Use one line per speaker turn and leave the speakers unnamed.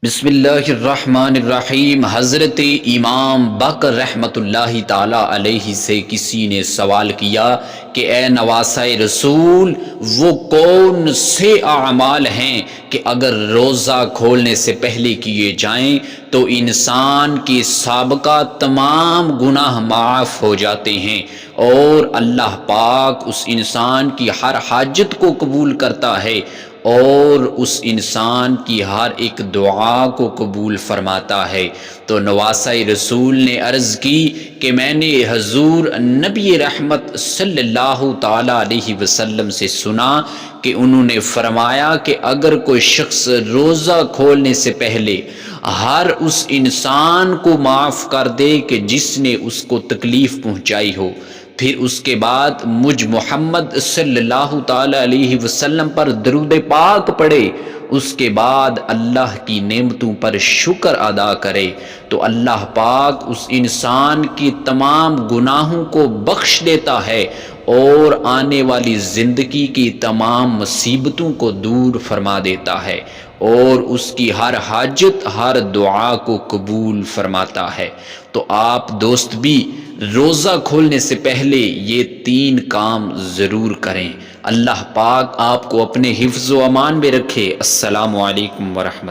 بسم اللہ الرحمن الرحیم۔ حضرت امام باقر رحمۃ اللہ تعالی علیہ سے کسی نے سوال کیا کہ اے نواسہ رسول، وہ کون سے اعمال ہیں کہ اگر روزہ کھولنے سے پہلے کیے جائیں تو انسان کی سابقہ تمام گناہ معاف ہو جاتے ہیں اور اللہ پاک اس انسان کی ہر حاجت کو قبول کرتا ہے اور اس انسان کی ہر ایک دعا کو قبول فرماتا ہے؟ تو نواسہ رسول نے عرض کی کہ میں نے حضور نبی رحمت صلی اللہ تعالی علیہ وسلم سے سنا کہ انہوں نے فرمایا کہ اگر کوئی شخص روزہ کھولنے سے پہلے ہر اس انسان کو معاف کر دے کہ جس نے اس کو تکلیف پہنچائی ہو، پھر اس کے بعد مجھ محمد صلی اللہ تعالی علیہ وسلم پر درود پاک پڑھے، اس کے بعد اللہ کی نعمتوں پر شکر ادا کرے، تو اللہ پاک اس انسان کی تمام گناہوں کو بخش دیتا ہے اور آنے والی زندگی کی تمام مصیبتوں کو دور فرما دیتا ہے اور اس کی ہر حاجت، ہر دعا کو قبول فرماتا ہے۔ تو آپ دوست بھی روزہ کھولنے سے پہلے یہ 3 کام ضرور کریں۔ اللہ پاک آپ کو اپنے حفظ و امان میں رکھے۔ السلام علیکم ورحمۃ اللہ۔